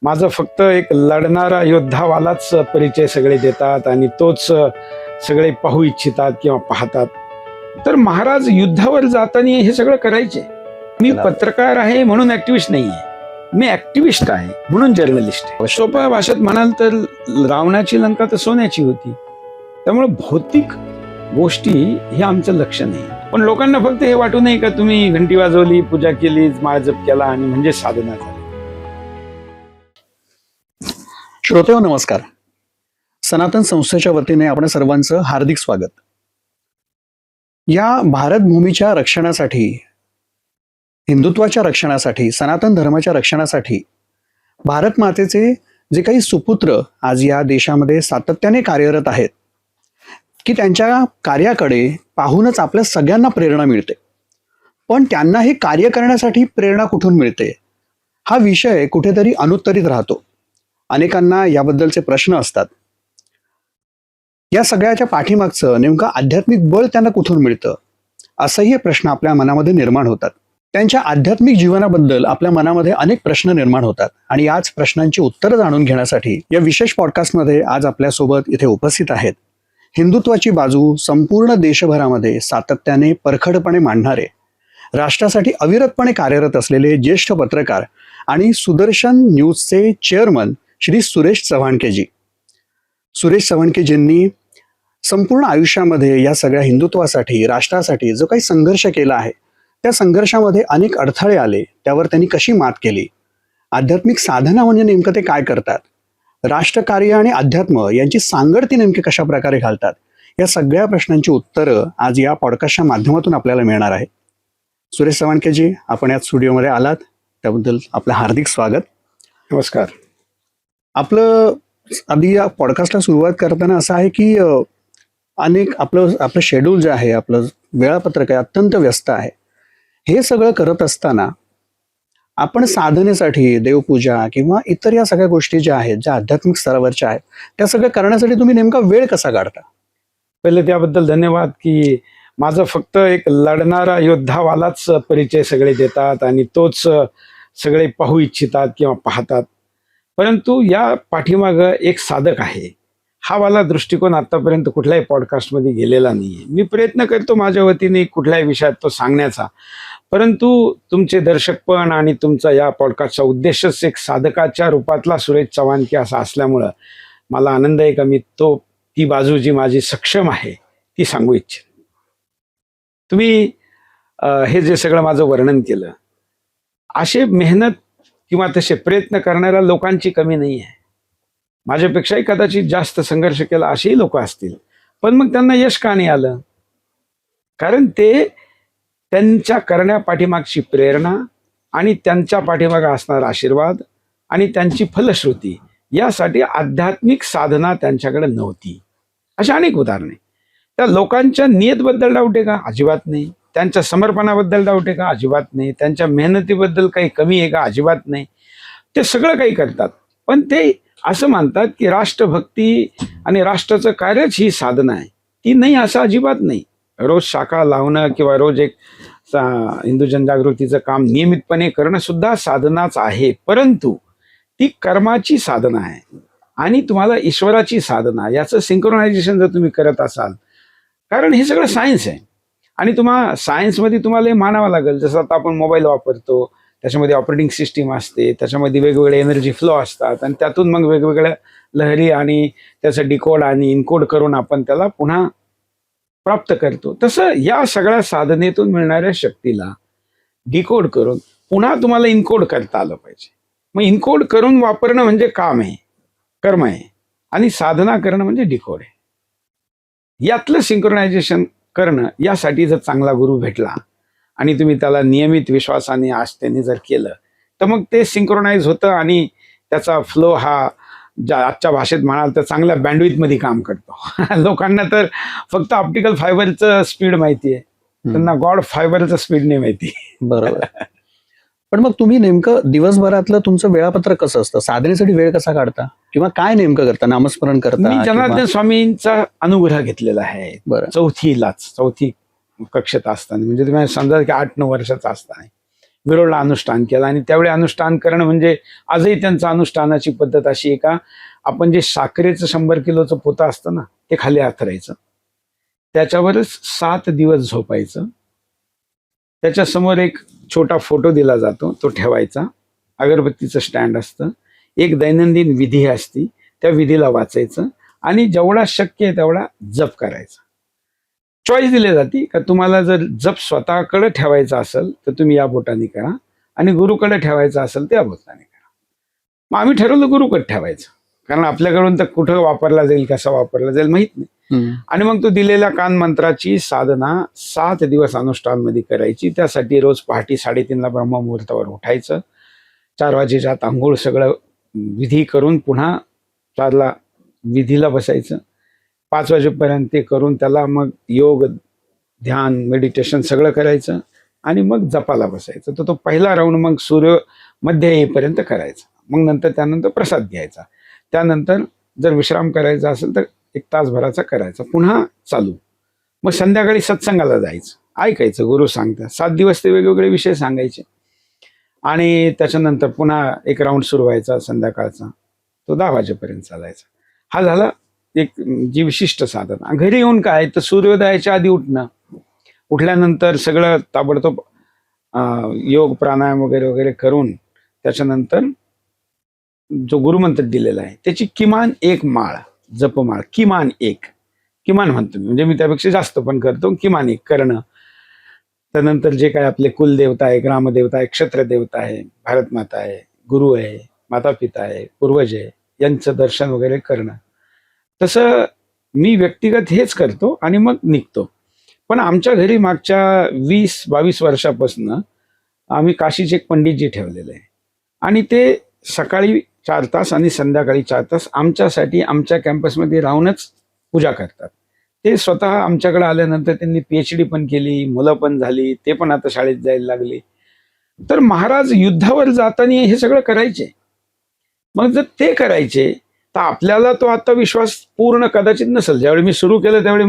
माझं फक्त एक लढणारा योद्धावालाच परिचय सगळे देतात आणि तोच सगळे पाहू इच्छितात किंवा पाहतात. तर महाराज युद्धावर जाताना हे सगळं करायचे. मी पत्रकार आहे म्हणून ऍक्टिव्हिस्ट नाहीये, मी ऍक्टिव्हिस्ट आहे म्हणून जर्नलिस्ट आहे. सोप्या भाषेत म्हणाल तर रावणाची लंका तर सोन्याची होती. त्यामुळे भौतिक गोष्टी हे आमचं लक्ष नाही. पण लोकांना फक्त हे वाटू नये का तुम्ही घंटी वाजवली, पूजा केली, माळ जप केला आणि म्हणजे साधना झाली. श्रोतेहो नमस्कार. सनातन संस्थेच्या वतीने आपण सर्वांचं हार्दिक स्वागत. या भारत भूमीच्या रक्षणासाठी, हिंदुत्वाच्या रक्षणासाठी, सनातन धर्माच्या रक्षणासाठी भारत मातेचे जे काही सुपुत्र आज या देशामध्ये सातत्याने कार्यरत आहेत की त्यांच्या कार्याकडे पाहूनच आपल्या सगळ्यांना प्रेरणा मिळते. पण त्यांना हे कार्य करण्यासाठी प्रेरणा कुठून मिळते हा विषय कुठेतरी अनुत्तरित राहतो. अनेकांना याबद्दलचे प्रश्न असतात. या सगळ्याच्या पाठीमागचं नेमकं आध्यात्मिक बळ त्यांना कुठून मिळतं असाही प्रश्न आपल्या मनामध्ये निर्माण होतात. त्यांच्या आध्यात्मिक जीवनाबद्दल आपल्या मनामध्ये अनेक प्रश्न निर्माण होतात आणि याच प्रश्नांची उत्तरं जाणून घेण्यासाठी या विशेष पॉडकास्टमध्ये आज आपल्यासोबत इथे उपस्थित आहेत हिंदुत्वाची बाजू संपूर्ण देशभरामध्ये सातत्याने परखडपणे मांडणारे, राष्ट्रासाठी अविरतपणे कार्यरत असलेले ज्येष्ठ पत्रकार आणि सुदर्शन न्यूजचे चेअरमन श्री सुरेश चव्हाणकेजी. सुरेश चव्हाणकेजींनी संपूर्ण आयुष्यामध्ये या सगळ्या हिंदुत्वासाठी, राष्ट्रासाठी जो काही संघर्ष केला आहे त्या संघर्षामध्ये अनेक अडथळे आले, त्यावर त्यांनी कशी मात केली, आध्यात्मिक साधना म्हणजे नेमकं ते काय करतात, राष्ट्रकार्य आणि अध्यात्म यांची सांगड ती नेमकी कशा प्रकारे घालतात, या सगळ्या प्रश्नांची उत्तरं आज या पॉडकास्टच्या माध्यमातून आपल्याला मिळणार आहे. सुरेश चव्हाणकेजी, आपण या स्टुडिओमध्ये आलात त्याबद्दल आपलं हार्दिक स्वागत. नमस्कार. आपलं आधी या पॉडकास्टला सुरुवात करताना असं आहे की आपलं शेड्यूल जे आहे, आपलं वेळापत्रक आहे, अत्यंत व्यस्त आहे. हे सगळं करत असताना आपण साधनेसाठी, देवपूजा किंवा इतर या सगळ्या गोष्टी ज्या आहेत, ज्या आध्यात्मिक स्तरावरच्या आहेत, त्या सगळं करण्यासाठी तुम्ही नेमका वेळ कसा काढता? पहिले त्याबद्दल धन्यवाद की माझं फक्त एक लढणारा योद्धावालाच परिचय सगळे देतात आणि तोच सगळे पाहू इच्छितात किंवा पाहतात. परंतु या पाठीमागं एक साधक आहे. हा वाला दृष्टिकोन आतापर्यंत कुठल्याही पॉडकास्टमध्ये गेलेला नाहीये. मी प्रयत्न करतो माझ्या वतीने कुठल्याही विषयात तो सांगण्याचा, परंतु तुमचे दर्शक पण आणि तुमचा या पॉडकास्टचा उद्देशच एक साधकाच्या रूपातला सुरेश चव्हाणके असा असल्यामुळं मला आनंद आहे का मी ती बाजू जी माझी सक्षम आहे ती सांगू इच्छित. तुम्ही हे जे सगळं माझं वर्णन केलं, असे मेहनत किंवा तसे प्रयत्न करणाऱ्या लोकांची कमी नाही आहे. माझ्यापेक्षाही कदाचित जास्त संघर्ष केला असेही लोक असतील, पण मग त्यांना यश का नाही आलं? कारण ते त्यांच्या करण्या पाठीमागची प्रेरणा आणि त्यांच्या पाठीमागे असणारा आशीर्वाद आणि त्यांची फलश्रुती यासाठी आध्यात्मिक साधना त्यांच्याकडे नव्हती. अशा अनेक उदाहरणे. त्या लोकांच्या नियतबद्दल डाऊट आहे का? अजिबात नाही. त्यांच्या समर्पणाबद्दल डाऊट आहे का? अजिबात नाही. त्यांच्या मेहनतीबद्दल काही कमी आहे का? अजिबात नाही. ते सगळं काही करतात, पण ते असं मानतात की राष्ट्रभक्ती आणि राष्ट्राचं कार्यच ही साधना आहे. ती नाही, असं अजिबात नाही. रोज शाखा लावणं किंवा रोज एक हिंदू जनजागृतीचं काम नियमितपणे करणं सुद्धा साधनाच आहे, परंतु ती कर्माची साधना आहे आणि तुम्हाला ईश्वराची साधना याचं सिंक्रोनायझेशन जर तुम्ही करत असाल, कारण हे सगळं सायन्स आहे आणि सायन्समध्ये तुम्हाला हे मानावं लागेल. जसं आता आपण मोबाईल वापरतो, त्याच्यामध्ये ऑपरेटिंग सिस्टीम असते, त्याच्यामध्ये वेगवेगळे एनर्जी फ्लो असतात आणि त्यातून मग वेगवेगळ्या लहरी आणि त्याचं डिकोड आणि इनकोड करून आपण त्याला पुन्हा प्राप्त करतो. तसं या सगळ्या साधनेतून मिळणाऱ्या शक्तीला डिकोड करून पुन्हा तुम्हाला इनकोड करता आलं पाहिजे. मग इनकोड करून वापरणं म्हणजे काम आहे, कर्म आहे, आणि साधना करणं म्हणजे डिकोड आहे. यातलं सिंक्रोनायझेशन करणं यासाठी जर चांगला गुरु भेटला आणि तुम्ही त्याला नियमित विश्वासाने आस्थेने जर केलं तर मग ते सिंक्रोनाइज होतं आणि त्याचा फ्लो हा आजच्या भाषेत म्हणाल तर चांगल्या बँडविथमध्ये काम करतो. लोकांना तर फक्त ऑप्टिकल फायबरचं स्पीड माहिती आहे, त्यांना गॉड फायबरचं स्पीड नाही माहिती. बरोबर. पण मग तुम्ही नेमकं दिवसभरातलं तुमचं वेळापत्रक कसं असतं? साधनेसाठी वेळ कसा काढता किंवा काय नेमकं करता? नामस्मरण करता? मी जनार्दन स्वामींचा अनुग्रह घेतलेला आहे. बरं. चौथी कक्षेत असताना, म्हणजे तुम्ही समजा की 8-9 वर्षाचा असताना विरोळला अनुष्ठान केलं. आणि त्यावेळी अनुष्ठान करणं म्हणजे आजही त्यांचं अनुष्ठानाची पद्धत अशी आहे का, आपण जे साखरेचं 100 किलोचं पोतं असतं ना, ते खाली आथरायचं, त्याच्यावरच 7 दिवस झोपायचं. त्याच्यासमोर एक छोटा फोटो दिला जातो, तो ठेवायचा. अगरबत्तीचं स्टँड असतं, एक दैनंदिन विधी असती, त्या विधीला वाचायचं आणि जेवढा शक्य आहे तेवढा जप करायचा. चॉईस दिली जाते का तुम्हाला जर जप स्वतःकडे ठेवायचा असेल तर तुम्ही या बोटाने करा, आणि गुरुकडे ठेवायचा असेल तर या बोटाने करा. मग आम्ही ठरवलं गुरुकडे ठेवायचं, कारण आपल्याकडून तर कुठं वापरला जाईल, कसा वापरला जाईल माहित नाही. आणि मग तो दिलेल्या कान मंत्राची साधना 7 दिवस अनुष्ठानमध्ये करायची. त्यासाठी रोज पहाटे 3:30ला ब्रह्ममुहूर्तावर उठायचं, 4 वाजेच्या आत आंघोळ सगळं विधी करून पुन्हा 4ला विधीला बसायचं. 5 वाजेपर्यंत ते करून त्याला मग योग, ध्यान, मेडिटेशन सगळं करायचं आणि मग जपाला बसायचं. तर तो पहिला राऊंड मग सूर्य मध्य येईपर्यंत करायचा. मग नंतर त्यानंतर प्रसाद घ्यायचा. त्यानंतर जर विश्राम करायचा असेल तर 1 तासभराचा करायचा, पुन्हा चालू. मग संध्याकाळी सत्संगाला जायचं, ऐकायचं, गुरु सांगतात. 7 दिवस ते वेगवेगळे विषय सांगायचे. आणि त्याच्यानंतर पुन्हा एक राऊंड सुरू व्हायचा संध्याकाळचा, तो 10 वाजेपर्यंत चालायचा. हा झाला एक जी विशिष्ट साधना. घरी येऊन काय तर सूर्योदयाच्या आधी उठणं, उठल्यानंतर सगळं ताबडतोब योग, प्राणायाम वगैरे वगैरे करून त्याच्यानंतर जो गुरुमंत्र दिलेला आहे त्याची किमान 1 माळ, जपमाळ, किमान 1, किमान म्हणतो मी, म्हणजे मी त्यापेक्षा जास्त पण करतो, किमान 1 करणं. त्यानंतर जे काय आपले कुलदेवता आहे, ग्रामदेवता आहे, क्षत्रदेवता आहे, भारतमाता आहे, गुरु आहे, माता पिता आहे, पूर्वज आहे, यांचं दर्शन वगैरे करणं. तसं मी व्यक्तिगत हेच करतो आणि मग निघतो. पण आमच्या घरी मागच्या 20-22 वर्षापासून आम्ही काशीचे एक पंडितजी ठेवलेले आहे, आणि ते सकाळी 4 तास आणि संध्याकाळी 4 तास आमच्यासाठी आमच्या कॅम्पसमध्ये राहूनच पूजा करतात. ते स्वतः आमच्याकडे आल्यानंतर त्यांनी PhD पण केली, मुलं पण झाली, ते पण आता शाळेत जायला लागले. तर महाराज युद्धावर जाताना हे सगळं करायचे. मग जर ते करायचे तर आपल्याला तो आता विश्वास पूर्ण कदाचित नसेल. ज्यावेळी मी सुरू केलं त्यावेळी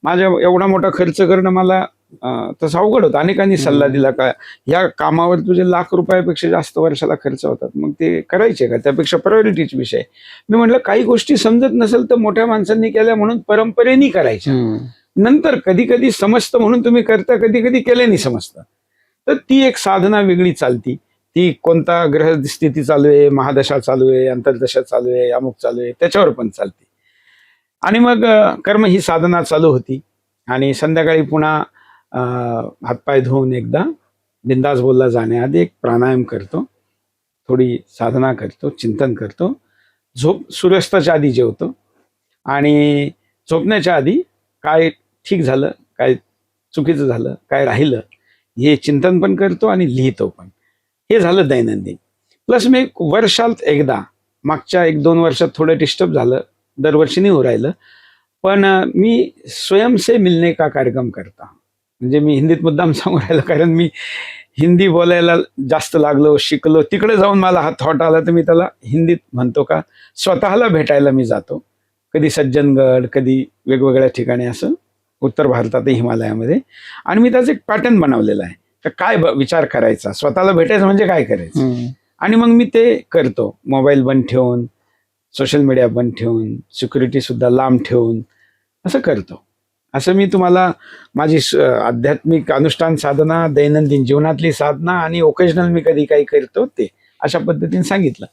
माझ्या एवढा मोठा खर्च करणं मला तसं अवघड होतं. अनेकांनी सल्ला दिला का या कामावर तुझे ₹1,00,000पेक्षा जास्त वर्षाला खर्च होतात, मग ते करायचे का, त्यापेक्षा प्रायोरिटीच विषय. मी म्हटलं काही गोष्टी समजत नसेल तर मोठ्या माणसांनी केल्या म्हणून परंपरेने करायच्या. नंतर कधी कधी समजतं म्हणून तुम्ही करता, कधी कधी केल्याने समजतं. तर ती एक साधना वेगळी चालती. ती कोणता ग्रह स्थिती चालू आहे, महादशा चालू आहे, अंतर्दशा चालू आहे, अमुक चालू आहे, त्याच्यावर पण चालते. आणि मग कर्म ही साधना चालू होती. आणि संध्याकाळी पुन्हा हातपाय धुवून एकदा बिंदास बोलला जाण्याआधी एक प्राणायाम करतो, थोडी साधना करतो, चिंतन करतो, सूर्यास्ताच्या आधी जेवतो, आणि झोपण्याच्या आधी काय ठीक झालं, काय चुकीचं झालं, काय राहिलं हे चिंतन पण करतो आणि लिहितो पण. हे झालं दैनंदिन. प्लस मी वर्षात एकदा, मागच्या 1-2 वर्षात थोडं डिस्टर्ब झालं, दरवर्षी नाही हो राहिलं, पण मी स्वयं से मिलने का कार्यक्रम करता. म्हणजे मी हिंदीत मुद्दाम सांगू राहिलो कारण मी हिंदी बोलायला जास्त लागलो, शिकलो. तिकडे जाऊन मला हा थॉट आला तर मी त्याला हिंदीत म्हणतो का स्वतःला भेटायला मी जातो. कधी सज्जनगड, कधी वेगवेगळ्या ठिकाणी, असं उत्तर भारतात, हिमालयामध्ये. आणि मी त्याचं एक पॅटर्न बनवलेला आहे का काय विचार करायचा, स्वतःला भेटायचं म्हणजे काय करायचं. आणि मग मी ते करतो, मोबाईल बंद ठेवून, सोशल मीडिया बंद ठेवून, सिक्युरिटी सुद्धा लांब ठेवून असं करतो. असं मी तुम्हाला माझी आध्यात्मिक अनुष्ठान साधना, दैनंदिन जीवनातली साधना आणि ओकेजनल मी कधी काही करतो ते अशा पद्धतीने सांगितलं.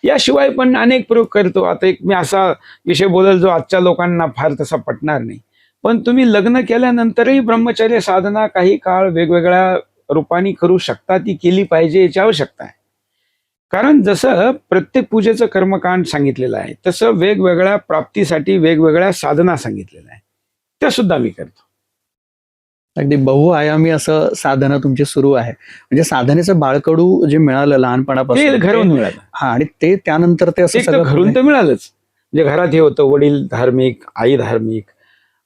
याशिवाय पण अनेक प्रयोग करतो. आता एक मी असा विषय बोलेल जो आजच्या लोकांना फार तसा पटणार नाही, पण तुम्ही लग्न केल्यानंतरही ब्रह्मचर्य साधना काही काळ वेगवेगळ्या रूपाने करू शकता, ती केली पाहिजे, याची आवश्यकता आहे. कारण जसं प्रत्येक पूजेचं कर्मकांड सांगितलेलं आहे तसं वेगवेगळ्या प्राप्तीसाठी वेगवेगळ्या साधना सांगितलेल्या आहे, त्या सुद्धा मी करतो. अगदी बहुआयामी असं साधना तुमची सुरू आहे. म्हणजे साधनेचं बाळकडू जे मिळालं लहानपणापासून ते घरून मिळालं. हा, आणि ते त्यानंतर ते असं सगळं घरून तर मिळालंच. म्हणजे घरात हे होतं, वडील धार्मिक, आई धार्मिक,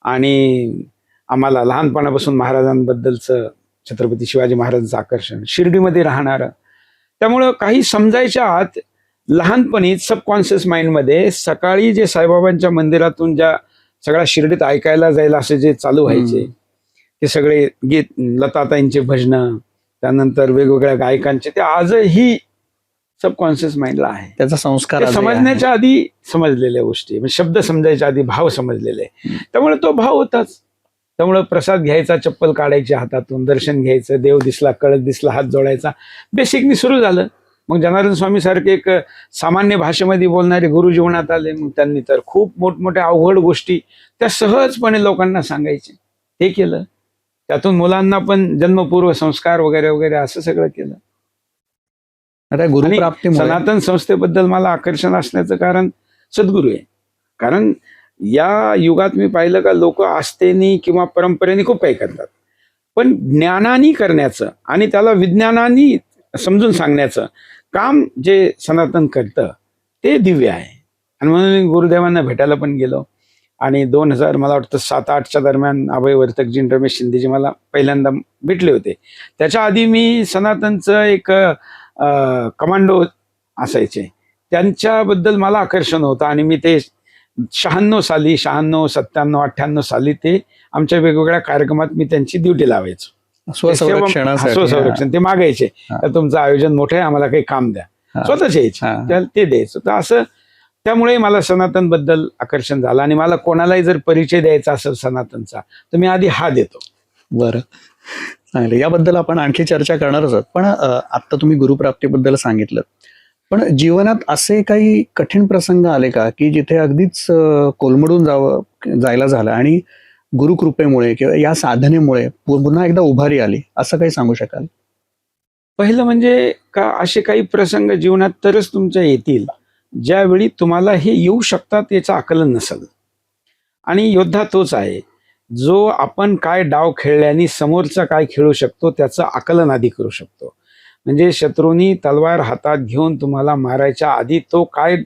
आणि आम्हाला लहानपणापासून महाराजांबद्दलचं, छत्रपती शिवाजी महाराजांचं आकर्षण, शिर्डीमध्ये राहणारं. त्यामुळं काही समजायच्या आत लहानपणी सबकॉन्शियस माइंडमध्ये सकाळी जे साईबाबांच्या मंदिरातून ज्या सगळ्या शिर्डीत ऐकायला जायला असे जे चालू व्हायचे, ते सगळे गीत, लताताईंचे भजनं, त्यानंतर वेगवेगळ्या गायकांचे, ते आजही सबकॉन्शियस माइंडला आहे. त्याचा संस्कार ते आजही आहे. समजण्याच्या आधी समजलेल्या गोष्टी, म्हणजे शब्द समजायच्या आधी भाव समजलेले, त्यामुळे तो भाव होताच. त्यामुळे प्रसाद घ्यायचा, चप्पल काढायची हातातून, दर्शन घ्यायचं, देव दिसला, कळस दिसला, हात जोडायचा, बेसिकनी सुरू झालं. मग जनार्दन स्वामी सारखे एक सामान्य भाषेमध्ये बोलणारे गुरु जीवनात आले. मग त्यांनी तर खूप मोठमोठ्या अवघड गोष्टी त्या सहजपणे लोकांना सांगायचे, हे केलं. त्यातून मुलांना पण जन्मपूर्व संस्कार वगैरे वगैरे असं सगळं केलं. आता आणि गुरुप्राप्तीमुळे सनातन संस्थेबद्दल मला आकर्षण असण्याचं कारण सद्गुरू आहे. कारण या युगात मी पाहिलं का लोक आस्थेनी किंवा परंपरेने खूप काही करतात, पण ज्ञानानी करण्याचं आणि त्याला विज्ञानानी समजून सांगण्याचं काम जे सनातन करतं ते दिव्य आहे. आणि म्हणून मी गुरुदेवांना भेटायला पण गेलो. आणि 2000 मला वाटतं 7-8च्या दरम्यान अभय वर्तकजी, रमेश शिंदेजी मला पहिल्यांदा भेटले होते. त्याच्या आधी मी सनातनचं एक कमांडो असायचे, त्यांच्याबद्दल मला आकर्षण होतं. आणि मी ते 96 साली, 96, 97, 98 साली ते आमच्या वेगवेगळ्या कार्यक्रमात मी त्यांची ड्युटी लावायचो. स्वसंरक्षणासाठी. स्वसंरक्षण ते मागायचे, हा. तर तुमचं आयोजन मोठं आहे, आम्हाला काही काम द्या. हा. स्वतःच यायचे, हा. त्याला ते द्यायचं. तर असं त्यामुळे मला सनातन बद्दल आकर्षण झालं. आणि मला कोणालाही जर परिचय द्यायचा असेल सनातनचा, तर मी आधी हा देतो. बरं, चांगलं. याबद्दल आपण आणखी चर्चा करणारच आहोत. पण आता तुम्ही गुरुप्राप्तीबद्दल सांगितलं, पण जीवनात असे काही कठीण प्रसंग आले का की जिथे अगदीच कोलमडून जायला झालं आणि गुरुकृपेमुळे किंवा या साधनेमुळे पुन्हा एकदा उभारी आली, असं काही सांगू शकाल? पहिलं म्हणजे का असे काही प्रसंग जीवनात तरच तुमच्या येतील ज्यावेळी तुम्हाला हे येऊ शकतात याचं आकलन नसेल. आणि योद्धा तोच आहे जो आपण काय डाव खेळल्याने समोरचा काय खेळू शकतो त्याचं आकलन आधी करू शकतो. म्हणजे शत्रूंनी तलवार हातात घेऊन तुम्हाला मारायच्या आधी तो काय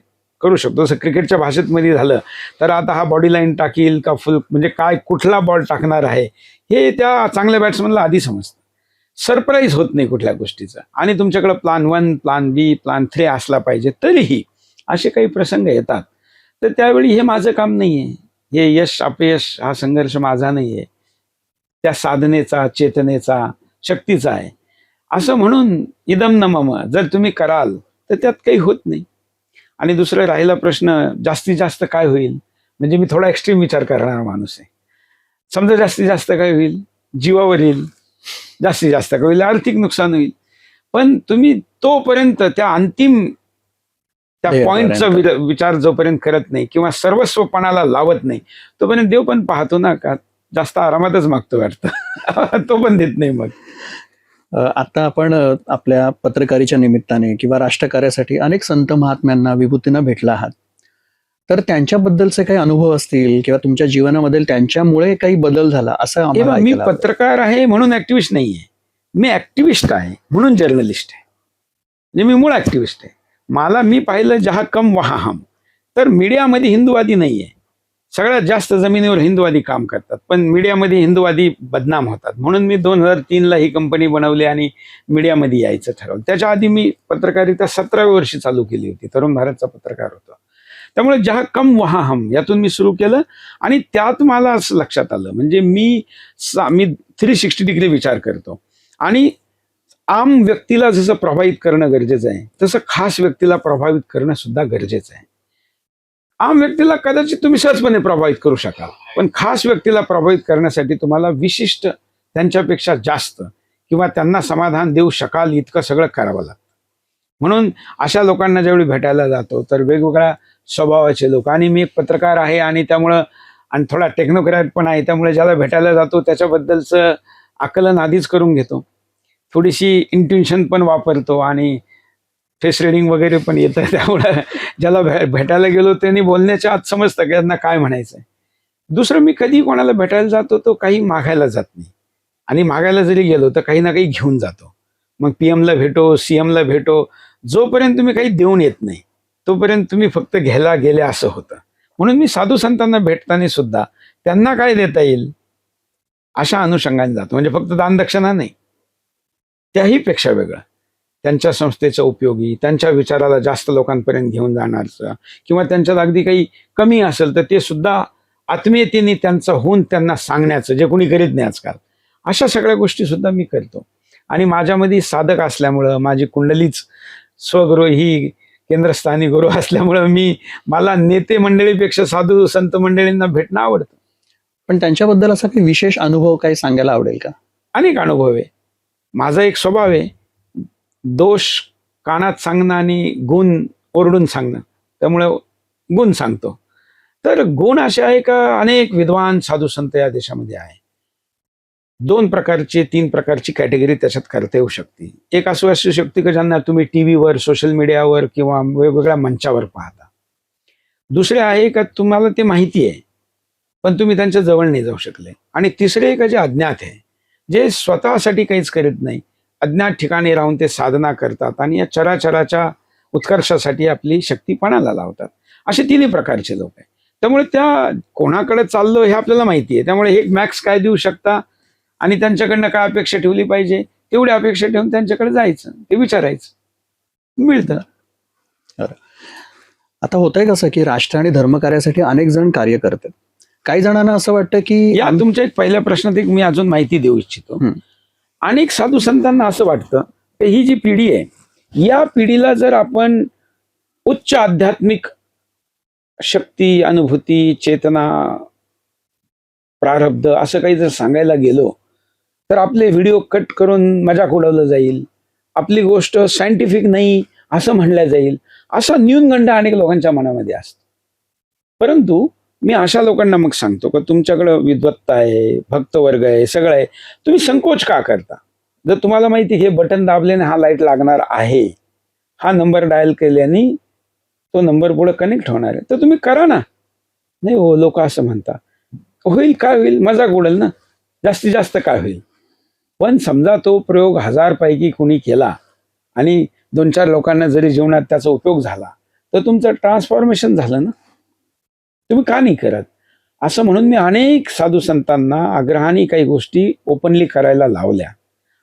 करू शकतो. जसं क्रिकेटच्या भाषेत मध्ये झालं तर आता हा बॉडी लाईन टाकील का फुल, म्हणजे काय कुठला बॉल टाकणार आहे हे त्या चांगल्या बॅट्समनला आधी समजतं. सरप्राईज होत नाही कुठल्या गोष्टीचं. आणि तुमच्याकडे प्लॅन 1, प्लॅन बी, प्लॅन 3 असला पाहिजे. तरीही असे काही प्रसंग येतात, तर त्यावेळी हे माझं काम नाही आहे, हे यश अपयश हा संघर्ष माझा नाही आहे, त्या साधनेचा, चेतनेचा, शक्तीचा आहे. असं म्हणून इदम न मम जर तुम्ही कराल तर त्यात काही होत नाही. आणि दुसरं राहिला प्रश्न जास्तीत जास्त काय होईल, म्हणजे मी थोडा एक्स्ट्रीम विचार करणारा माणूस आहे. समजा जास्तीत जास्त काय होईल, जीवावर येईल, जास्तीत जास्त काय होईल, आर्थिक नुकसान होईल. पण तुम्ही तोपर्यंत त्या अंतिम त्या पॉइंटचा विचार जोपर्यंत करत नाही किंवा सर्वस्वपणाला लावत नाही, तोपर्यंत देव पण पाहतो ना, का जास्त आरामातच मागतो वाटतं. तो पण देत नाही. मग आता आपण आपल्या पत्रकारीच्या निमित्ताने किंवा राष्ट्रकार्यासाठी अनेक संत महात्म्यांना, विभूतींना भेटला आहात. तर त्यांच्याबद्दलचे काही अनुभव असतील किंवा तुमच्या जीवनामध्ये त्यांच्यामुळे काही बदल झाला असं आम्हाला मी ऐकायला आवडेल. पत्रकार आहे म्हणून ऍक्टिव्हिस्ट नाहीये, मी ऍक्टिव्हिस्ट आहे म्हणून जर्नलिस्ट आहे. म्हणजे मी मूळ ऍक्टिव्हिस्ट आहे. मी पाहिलं जहा कम वहा हम. तर मीडियामध्ये हिंदुवादी नाहीये. सगळ्यात जास्त जमिनीवर हिंदुवादी काम करतात, पण मीडियामध्ये हिंदुवादी बदनाम होतात. म्हणून मी 2003ला ही कंपनी बनवली आणि मीडियामध्ये यायचं ठरवलं. त्याच्या आधी मी पत्रकारिता 17व्या वर्षी चालू केली होती, तरुण भारतचा पत्रकार होतो. त्यामुळे जहा कम वहा हम यातून मी सुरू केलं. आणि त्यात मला असं लक्षात आलं, म्हणजे मी 360 डिग्री विचार करतो. आणि आम व्यक्तीला जसं प्रभावित करणं गरजेचं आहे, तसं खास व्यक्तीला प्रभावित करणं सुद्धा गरजेचं आहे. आम व्यक्तीला कदाचित तुम्ही सहजपणे प्रभावित करू शकाल, पण खास व्यक्तीला प्रभावित करण्यासाठी तुम्हाला विशिष्ट, त्यांच्यापेक्षा जास्त किंवा त्यांना समाधान देऊ शकाल इतकं सगळं करावं लागतं. म्हणून अशा लोकांना ज्यावेळी भेटायला जातो तर वेगवेगळ्या स्वभावाचे लोक, आणि मी एक पत्रकार आहे आणि त्यामुळं, आणि थोडा टेक्नोक्रॅट पण आहे, त्यामुळे ज्याला भेटायला जातो त्याच्याबद्दलचं आकलन आधीच करून घेतो. थोडीशी इंट्युशन पण वापरतो आणि फेस रिडिंग वगैरे पण येतं. त्यामुळं ज्याला भेटायला गेलो त्यांनी बोलण्याच्या आत समजतं की त्यांना काय म्हणायचं आहे. दुसरं, मी कधी कोणाला भेटायला जातो तो काही मागायला जात नाही, आणि मागायला जरी गेलो तर काही ना काही घेऊन जातो. मग PM ला भेटो, CM ला भेटो, जोपर्यंत तुम्ही काही देऊन येत नाही तोपर्यंत तुम्ही फक्त घ्यायला गेले असं होतं. म्हणून मी साधू संतांना भेटताना सुद्धा त्यांना काय देता येईल अशा अनुषंगाने जातो. म्हणजे फक्त दानदक्षिणा नाही, त्याही पेक्षा वेगळं, त्यांच्या संस्थेचं उपयोगी, त्यांच्या विचाराला जास्त लोकांपर्यंत घेऊन जाणारचं, किंवा त्यांच्यात अगदी काही कमी असेल तर ते सुद्धा आत्मीयतेने त्यांचं होऊन त्यांना सांगण्याचं, जे कोणी करीत नाही आजकाल, अशा सगळ्या गोष्टी सुद्धा मी करतो. आणि माझ्यामध्ये साधक असल्यामुळं, माझी कुंडलीच स्वगुरु ही केंद्रस्थानी गुरु असल्यामुळं मला नेते मंडळीपेक्षा साधू संत मंडळींना भेटणं आवडतं. पण त्यांच्याबद्दल असा काही विशेष अनुभव काही सांगायला आवडेल का? अनेक अनुभव आहे. माझा एक स्वभाव आहे, दोष कानात सांगणं आणि गुण ओरडून सांगणं. त्यामुळं गुण सांगतो. तर गुण असे आहे का, अनेक विद्वान साधू संत या देशामध्ये आहे. 2 प्रकारची 3 प्रकारची कॅटेगरी त्याच्यात करता येऊ शकते. एक असं असू शकते की ज्यांना तुम्ही टीव्हीवर, सोशल मीडियावर किंवा वेगवेगळ्या मंचावर पाहता. दुसरे आहे का तुम्हाला ते माहिती आहे, पण तुम्ही त्यांच्या जवळ नाही जाऊ शकले. आणि तिसरे एक जे अज्ञात आहे, जे स्वतःसाठी काहीच करीत नाही, अज्ञात ठिकाणी राहून ते साधना करतात आणि या चराचराच्या उत्कर्षासाठी आपली शक्ती पणाला लावतात. असे 3 प्रकारचे लोक आहेत. त्यामुळे त्या कोणाकडे चाललो हे आपल्याला माहिती आहे. त्यामुळे हे मॅक्स काय देऊ शकता आणि त्यांच्याकडनं काय अपेक्षा ठेवली पाहिजे, तेवढी अपेक्षा ठेवून त्यांच्याकडे जायचं, ते विचारायचं, मिळतं. आता होतंय कसं की राष्ट्र आणि धर्मकार्यासाठी अनेक जण कार्य करतात. काही जणांना असं वाटतं की या तुमच्या एक पहिल्या प्रश्नात एक मी अजून माहिती देऊ इच्छितो. अनेक साधू संतांना असं वाटतं की ही जी पिढी आहे, या पिढीला जर आपण उच्च आध्यात्मिक शक्ती, अनुभूती, चेतना, प्रारब्ध असं काही जर सांगायला गेलो तर आपले व्हिडिओ कट करून मजाक उडवलं जाईल, आपली गोष्ट सायंटिफिक नाही असं म्हणलं जाईल, असा न्यूनगंड अनेक लोकांच्या मनामध्ये असतो. परंतु मी अशा लोकांना मग सांगतो की तुमच्याकडं विद्वत्ता आहे, भक्तवर्ग आहे, सगळं आहे, तुम्ही संकोच का करता? जर तुम्हाला माहिती हे बटन दाबल्याने हा लाईट लागणार आहे, हा नंबर डायल केल्याने तो नंबर पुढे कनेक्ट होणार आहे, तर तुम्ही करा ना. नाही हो, लोक असं म्हणतात. होईल काय होईल, मजाक उडेल ना, जास्तीत जास्त काय होईल. पण समजा तो प्रयोग 1000 पैकी कोणी केला आणि 2-4 लोकांना जरी जीवनात त्याचा उपयोग झाला तर तुमचं ट्रान्सफॉर्मेशन झालं ना. तुम्ही का नाही करत? असं म्हणून मी अनेक साधू संतांना आग्रहाने काही गोष्टी ओपनली करायला लावल्या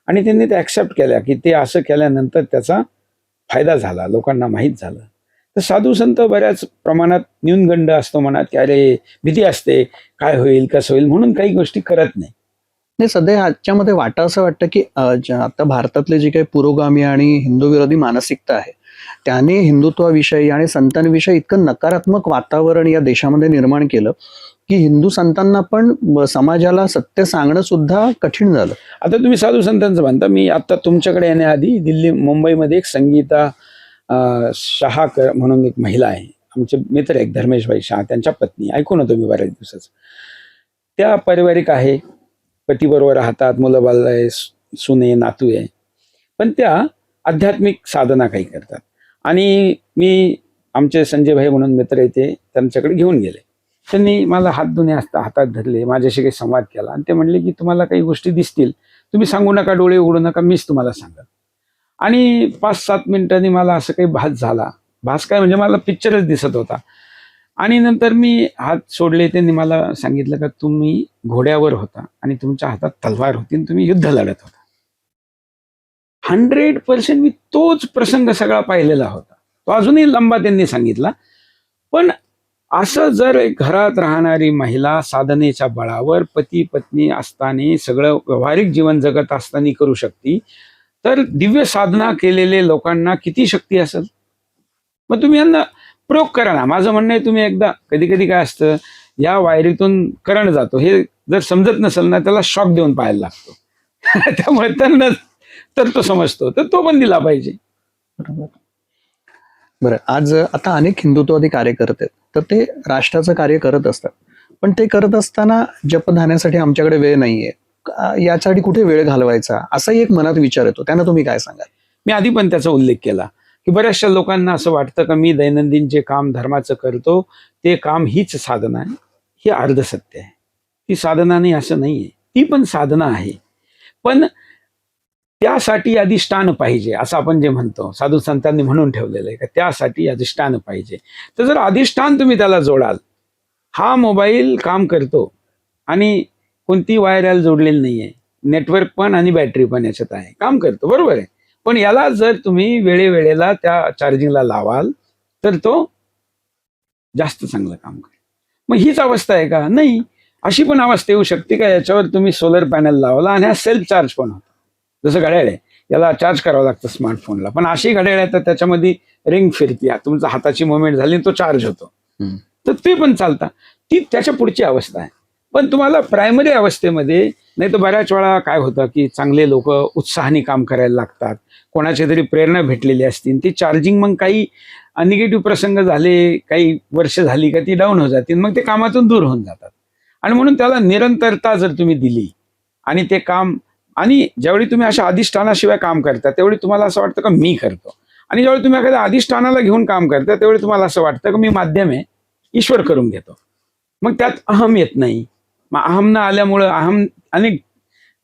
आणि त्यांनी ते ॲक्सेप्ट केल्या की ते असं केल्यानंतर त्याचा फायदा झाला, लोकांना माहीत झालं. तर साधू संत बऱ्याच प्रमाणात न्यूनगंड असतो मनात की अरे भीती असते, काय होईल कसं होईल, म्हणून काही गोष्टी करत नाही. नाही, सध्या ह्याच्यामध्ये वाटा असं वाटतं की आता भारतातले जे काही पुरोगामी आणि हिंदू विरोधी मानसिकता आहे त्याने हिंदुत्वाविषयी आणि संतांविषयी इतकं नकारात्मक वातावरण या देशामध्ये निर्माण केलं की हिंदू संतांना पण समाजाला सत्य सांगणं सुद्धा कठीण झालं. आता तुम्ही साधू संतांचं म्हणता, मी आता तुमच्याकडे येण्याआधी मुंबईमध्ये एक संगीता शहा म्हणून एक महिला आहे, आमचे मित्र एक धर्मेशभाई शहा, त्यांच्या पत्नी, ऐकून होतो मी बऱ्याच दिवसाच. त्या पारिवारिक आहे, पतीबरोबर राहतात, मुलं बाळ आहे, सुने नातू आहे, पण त्या आध्यात्मिक साधना काही करतात. आणि मी आमचे संजय भाई म्हणून मित्र आहे, ते त्यांच्याकडे घेऊन गेले. त्यांनी मला हात दोन्ही हातात धरले, माझ्याशी काही संवाद केला आणि ते म्हणले की तुम्हाला काही गोष्टी दिसतील, तुम्ही सांगू नका, डोळे उघडू नका, मीच तुम्हाला सांगेन. आणि 5-7 मिनिटांनी मला असं काही भास झाला. भास काय म्हणजे मला पिक्चरच दिसत होता. आणि नंतर मी हात सोडले. त्यांनी मला सांगितलं का तुम्ही घोड्यावर होता आणि तुमच्या हातात तलवार होती आणि तुम्ही युद्ध लढत होता. 100% मी तोच प्रसंग सगळा पाहिलेला होता. तो अजूनही लंबा त्यांनी सांगितला. पण असं जर एक घरात राहणारी महिला साधनेच्या बळावर पती पत्नी असताना सगळं व्यावहारिक जीवन जगत असताना करू शकते, तर दिव्य साधना केलेले लोकांना किती शक्ती असेल. मग तुम्ही यांना प्रयोग करा ना. माझं म्हणणं आहे, तुम्ही एकदा कधी कधी काय असतं, या वायरीतून करंट जातो हे जर समजत नसेल ना, त्याला शॉक देऊन पाहायला लागतो. त्यामुळे त्यांना तर तो समजतो, तर तो पण दिला पाहिजे. बरं, आज आता अनेक हिंदुत्ववादी कार्यकर्ते आहेत, तर ते राष्ट्राचं कार्य करत असतात, पण ते करत असताना जपध्यानासाठी आमच्याकडे वेळ नाहीये, यासाठी कुठे वेळ घालवायचा असाही एक मनात विचार येतो. त्यांना तुम्ही काय सांगाल? मी आधी पण त्याचा उल्लेख केला की बऱ्याचशा लोकांना असं वाटतं का मी दैनंदिन जे काम धर्माचं करतो ते काम हीच साधना आहे. हे अर्ध सत्य आहे. ती साधना नाही असं नाहीये, ती पण साधना आहे. पण त्यासाठी अधिष्ठान पाहिजे, असं आपण जे म्हणतो, साधू संतांनी म्हणून ठेवलेलं आहे का त्यासाठी अधिष्ठान पाहिजे. तर जर अधिष्ठान तुम्ही त्याला जोडाल, हा मोबाईल काम करतो आणि कोणती वायर याला जोडलेली नाहीये, नेटवर्क पण आणि बॅटरी पण याच्यात आहे, काम करतो, बरोबर आहे. पण याला जर तुम्ही वेळेवेळेला त्या चार्जिंगला लावाल तर तो जास्त चांगलं काम करेल. मग हीच अवस्था आहे का? नाही. अशी पण अवस्था येऊ शकते का याच्यावर तुम्ही सोलर पॅनल लावला आणि हा सेल्फ चार्ज पण होतो, जसं घड्याळ आहे. याला चार्ज करावं लागतं स्मार्टफोनला. पण अशी घड्याळ आहे तर त्याच्यामध्ये रिंग फिरते, तुमचा हाताची मुवमेंट झाली तो चार्ज होतो. हम्म. तर ते पण चालतं. ती त्याच्या पुढची अवस्था आहे. पण तुम्हाला प्रायमरी अवस्थेमध्ये, नाही तर बऱ्याच वेळा काय होतं की चांगले लोक उत्साहाने काम करायला लागतात, कोणाची तरी प्रेरणा भेटलेली असतील, ती चार्जिंग मग काही निगेटिव्ह प्रसंग झाले, काही वर्ष झाली का ती डाऊन होत जातील, मग ते कामातून दूर होऊन जातात. आणि म्हणून त्याला निरंतरता जर तुम्ही दिली आणि ते काम, आणि ज्यावेळी तुम्ही अशा अधिष्ठानाशिवाय काम करता त्यावेळी तुम्हाला असं वाटतं का मी करतो, आणि ज्यावेळी तुम्ही एखाद्या अधिष्ठानाला घेऊन काम करता त्यावेळी तुम्हाला असं वाटतं का मी माध्यम आहे, ईश्वर करून घेतो. मग त्यात अहम येत नाही. मग अहम न आल्यामुळं अहम अनेक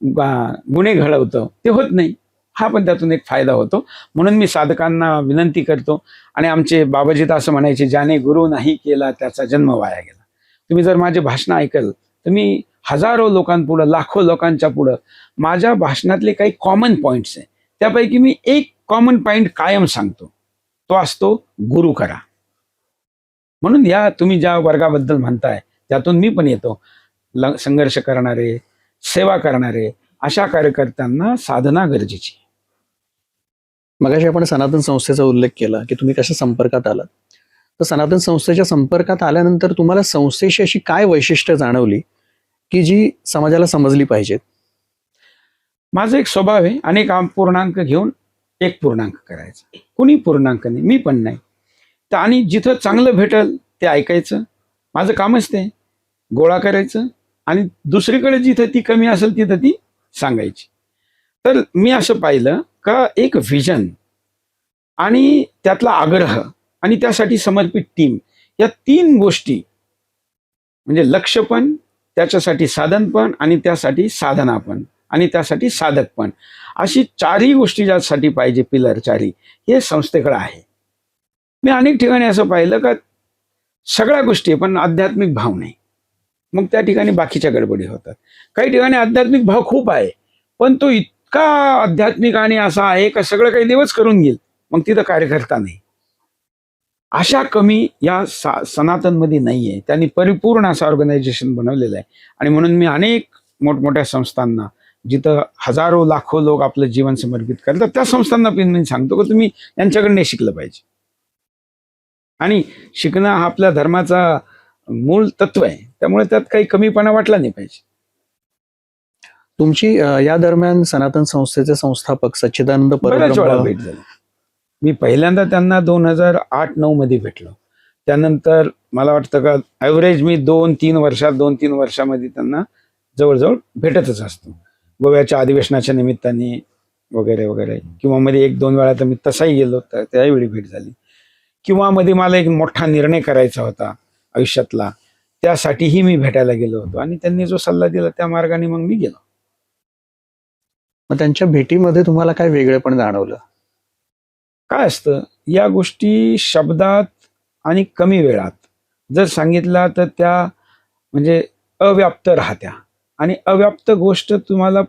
गुन्हे घडवतं, ते होत नाही. हा पण त्यातून एक फायदा होतो. म्हणून मी साधकांना विनंती करतो, आणि आमचे बाबाजी तर असं म्हणायचे, ज्याने गुरु नाही केला त्याचा जन्म वाया गेला. तुम्ही जर माझे भाषण ऐकल तर मी हजारो लोकांपुढं, लाखो लोकांच्या पुढं माझ्या भाषणातले काही कॉमन पॉईंट्स आहे, त्यापैकी मी एक कॉमन पॉईंट कायम सांगतो, तो असतो गुरु करा. म्हणून या तुम्ही ज्या वर्गाबद्दल म्हणताय त्यातून मी पण येतो. संघर्ष करणारे, सेवा करणारे अशा कार्यकर्त्यांना साधना गरजेची. मगाशी आपण सनातन संस्थेचा उल्लेख केला की तुम्ही कशा संपर्कात आलात. तर सनातन संस्थेच्या संपर्कात आल्यानंतर तुम्हाला संस्थेची अशी काय वैशिष्ट्य जाणवली की जी समाजाला समजली पाहिजेत? माझा एक स्वभाव आहे, अनेक पूर्णांक घेऊन एक पूर्णांक करायचा. कुणी पूर्णांक नाही, मी पण नाही. तर आणि जिथं चांगलं भेटल ते ऐकायचं, माझं कामच ते गोळा करायचं, आणि दुसरीकडे जिथं ती कमी असेल तिथं ती सांगायची. तर मी असं पाहिलं का एक व्हिजन आणि त्यातला आग्रह आणि त्यासाठी समर्पित टीम, या 3 गोष्टी, म्हणजे लक्ष पण, त्याच्यासाठी साधन पण, आणि त्यासाठी साधना पण, आणि त्यासाठी साधक पण, अशी 4ही गोष्टी ज्यासाठी पाहिजे, पिलर 4ही, हे संस्थेकडे आहे. मी अनेक ठिकाणी असं पाहिलं का सगळ्या गोष्टी पण आध्यात्मिक भाव नाही, मग त्या ठिकाणी बाकीच्या गडबडी होतात. काही ठिकाणी आध्यात्मिक भाव खूप आहे, पण तो इतका आध्यात्मिक आणि असा आहे का सगळं काही देवच करून घेईल, मग तिथं कार्यकर्ता नाही. अशा कमी या सनातनमध्ये नाही आहे. त्यांनी परिपूर्ण असं ऑर्गनायझेशन बनवलेलं आहे. आणि म्हणून मी अनेक मोठमोठ्या संस्थांना, जिथं हजारो लाखो लोक आपलं जीवन समर्पित करतात, त्या संस्थांना पण मी सांगतो की तुम्ही यांच्याकडनं शिकलं पाहिजे. आणि शिकणं हा आपल्या धर्माचा मूळ तत्व आहे, त्यामुळे त्यात काही कमीपणा वाटला नाही पाहिजे. तुमची या दरम्यान सनातन संस्थेचे संस्थापक सच्चिदानंद बऱ्याच वेळा परब्रह्म, भेट झाली. मी पहिल्यांदा त्यांना 2008-9 मध्ये भेटलो. त्यानंतर मला वाटतं का ॲव्हरेज मी 2-3 वर्षामध्ये त्यांना जवळजवळ भेटतच असतो. गोव्याच्या अधिवेशनाच्या निमित्ताने वगैरे वगैरे, किंवा मध्ये 1-2 वेळा तर मी तसाही गेलो, तर त्यावेळी भेट झाली. किंवा मध्ये मला एक मोठा निर्णय करायचा होता आयुष्यातला, त्यासाठीही मी भेटायला गेलो होतो, आणि त्यांनी जो सल्ला दिला त्या मार्गाने मग मी गेलो. मग त्यांच्या भेटीमध्ये तुम्हाला काय वेगळेपण जाणवलं? काय असतं, या गोष्टी शब्दात आणि कमी वेळात जर सांगितला तर त्या म्हणजे अव्याप्त राहत्या, आणि अव्याप्त गोष्ट तुम्हाला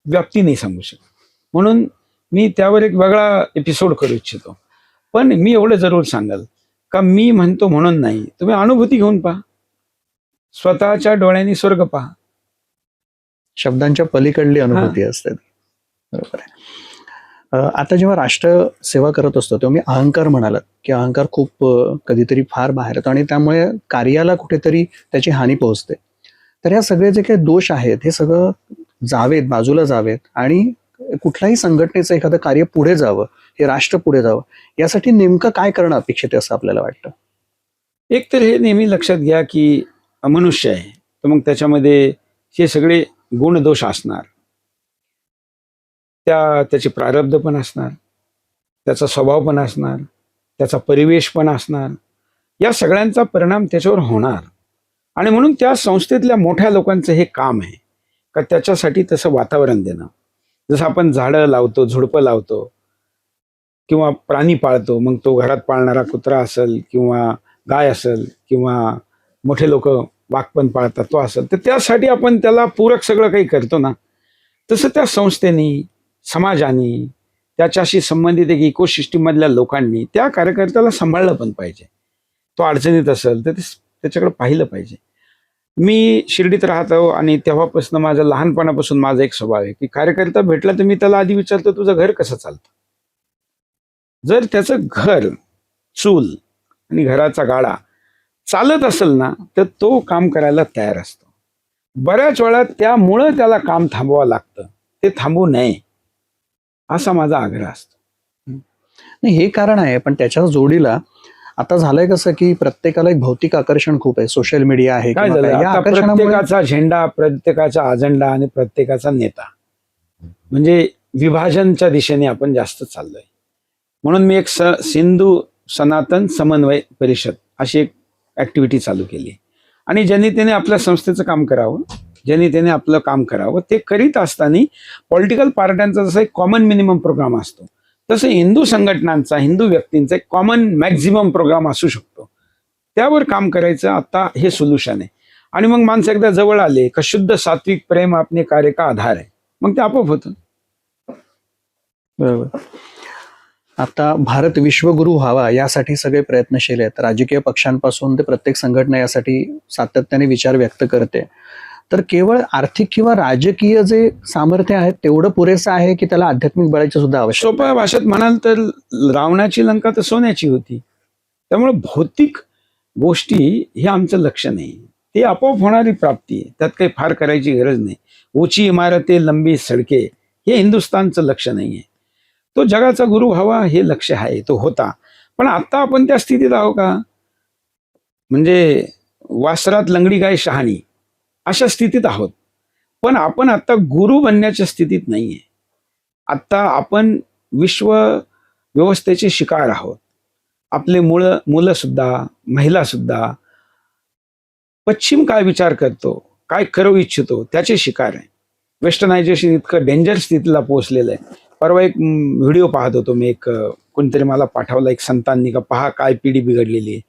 व्याप्ती नाही सांगू शकत. म्हणून मी त्यावर एक वेगळा एपिसोड करू इच्छितो. पण मी एवढं जरूर सांगाल का मी म्हणतो म्हणून नाही, तुम्ही अनुभूती घेऊन पहा, स्वतःच्या डोळ्यांनी स्वर्ग पहा. शब्दांच्या पलीकडली अनुभूती असते. बरोबर आहे. आता जेव्हा राष्ट्र सेवा करत असतो तेव्हा मी अहंकार म्हणालात की अहंकार खूप कधीतरी फार बाहेर येतो आणि त्यामुळे कार्याला कुठेतरी त्याची हानी पोहोचते. तर या सगळे जे काही दोष आहेत हे सगळं जावेत, बाजूला जावेत, आणि कुठल्याही संघटनेचं एखादं कार्य पुढे जावं, हे राष्ट्र पुढे जावं, यासाठी नेमकं काय करणं अपेक्षित आहे असं आपल्याला वाटतं? एक तर हे नेहमी लक्षात घ्या की मनुष्य आहे, तर मग त्याच्यामध्ये हे सगळे गुणदोष असणार, त्याचे प्रारब्ध पण असणार, त्याचा स्वभाव पण असणार, त्याचा परिवेश पण असणार, या सगळ्यांचा परिणाम त्याच्यावर होणार. आणि म्हणून त्या संस्थेतल्या मोठ्या लोकांचं हे काम आहे का त्याच्यासाठी तसं वातावरण देणं. जसं आपण झाडं लावतो, झुडपं लावतो, किंवा प्राणी पाळतो, मग तो घरात पाळणारा कुत्रा असेल किंवा गाय असेल, किंवा मोठे लोक वाघ पण पाळतात तो असेल, तर त्यासाठी आपण त्याला पूरक सगळं काही करतो ना. तसं त्या संस्थेनी, समाजाने, त्याच्याशी संबंधित एक इकोसिस्टीम मधल्या लोकांनी त्या कार्यकर्त्याला सांभाळलं पण पाहिजे. तो अडचणीत असेल तर त्याच्याकडे पाहिलं पाहिजे. मी शिर्डीत राहतो आणि तेव्हापासून माझं लहानपणापासून माझा एक स्वभाव आहे की कार्यकर्ता भेटला तर मी त्याला आधी विचारतो तुझं घर कसं चालतं. जर त्याचं घर, चूल आणि घराचा गाडा चालत असेल ना तर तो काम करायला तयार असतो. बऱ्याच वेळा त्यामुळं त्याला काम थांबवावं लागतं, ते थांबू नये असा माझा आग्रह असतो. नाही, हे कारण आहे, पण त्याच्या जोडीला आता झालंय कसं की प्रत्येकाला एक भौतिक आकर्षण खूप आहे, सोशल मीडिया आहे काय किंवा झालं काय. या आता आकर्षणामुळे प्रत्येकाचा झेंडा, प्रत्येकाचा अजेंडा आणि प्रत्येकाचा नेता, म्हणजे विभाजनच्या दिशेने आपण जास्त चाललोय. म्हणून मी एक सिंधू सनातन समन्वय परिषद अशी एक ऍक्टिव्हिटी चालू केली आणि ज्यांनी त्याने आपल्या संस्थेचं काम करावं, ज्यांनी त्याने आपलं काम करावं, ते करीत असताना पॉलिटिकल पार्ट्यांचा जसा एक कॉमन मिनिमम प्रोग्राम असतो तसं हिंदू संघटनांचा, हिंदू व्यक्तींचा एक कॉमन मॅक्झिमम प्रोग्राम असू शकतो. त्यावर काम करायचं आता हे सोल्युशन आहे. आणि मग माणसं एकदा जवळ आले का शुद्ध सात्विक प्रेम आपले कार्य का आधार आहे, मग ते आपोआप होतं. बरोबर. आता भारत विश्वगुरु व्हावा यासाठी सगळे प्रयत्नशील आहेत. राजकीय पक्षांपासून ते प्रत्येक संघटना यासाठी सातत्याने विचार व्यक्त करते. तर केवळ आर्थिक किंवा राजकीय जे सामर्थ्य आहे तेवढं पुरेसं आहे की त्याला आध्यात्मिक बळाची सुद्धा आवश्यकता आहे? सोप्या भाषेत म्हणाल तर रावणाची लंका तर सोन्याची होती. त्यामुळे भौतिक गोष्टी हे आमचं लक्ष नाही, ते आपोआप होणारी प्राप्ती आहे, त्यात काही फार करायची गरज नाही. ऊंची इमारते, लंबी सडके हे हिंदुस्थानचं लक्ष नाहीये. तो जगाचा गुरु व्हावा हे लक्ष आहे, तो होता. पण आता आपण त्या स्थितीत आहो का, म्हणजे वासरात लंगडी गाय शहाणी अशा स्थितीत आहोत. पण आपण आता गुरु बनण्याच्या स्थितीत नाहीये. आता आपण विश्व व्यवस्थेचे शिकार आहोत. आपले मुलं सुद्धा, महिला सुद्धा पश्चिम काय विचार करतो, काय करू इच्छितो त्याचे शिकार आहे. वेस्टर्नायझेशन इतकं डेंजर स्थितीला पोहोचलेलं आहे. परवा एक व्हिडिओ पाहत होतो मी, एक कोणतरी मला पाठवला एक संतांनी, का पहा काय पिढी बिघडलेली आहे.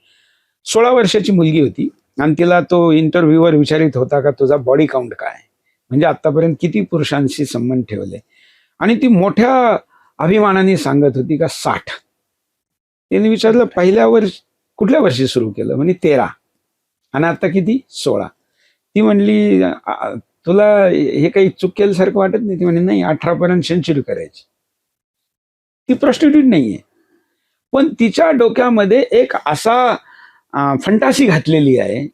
16 वर्षाची मुलगी होती आणि तिला तो इंटरव्ह्यूवर विचारित होता का तुझा बॉडी काउंट काय, म्हणजे आतापर्यंत किती पुरुषांशी संबंध ठेवले, आणि ती मोठ्या अभिमानाने सांगत होती का 60. त्यांनी विचारलं कुठल्या वर्षी सुरू केलं, म्हणजे 13, आणि आता किती 16. ती म्हणली तुला हे काही चूक केल्यासारखं वाटत नाही? ती म्हणे नाही, 18 पर्यंत सेंचुरी करायची. ती प्रॉस्टिट्यूट नाहीये, पण तिच्या डोक्यामध्ये एक असा फंटासी घातलेली आहे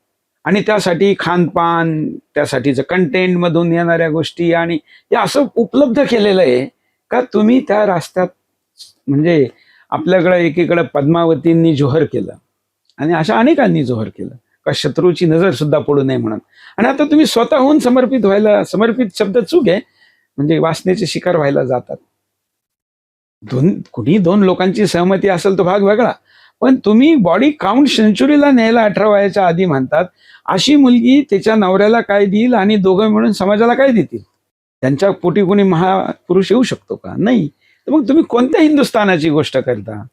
आणि त्यासाठी खानपान, त्यासाठीचं कंटेंट मधून येणाऱ्या गोष्टी आणि ते असं उपलब्ध केलेलं आहे का तुम्ही त्या रस्त्यात, म्हणजे आपल्याकडे एकीकडे पद्मावतींनी जोहर केलं आणि अशा अनेकांनी जोहर केलं का शत्रूची नजर सुद्धा पडू नये म्हणून, आणि आता तुम्ही स्वतःहून समर्पित शब्द चूक आहे, म्हणजे वासनेचे शिकार व्हायला जातात. कुणी दोन लोकांची सहमती असेल तो भाग वेगळा, पण तुम्ही बॉडी काउंट सेंचुरीला न्यायला 18 वयाच्या आधी म्हणतात. अशी मुलगी त्याच्या नवऱ्याला काय देईल आणि दोघं मिळून समाजाला काय देतील? त्यांच्या पोटी कोणी महापुरुष येऊ शकतो का? नाही. तर मग तुम्ही कोणत्या हिंदुस्थानाची गोष्ट करता?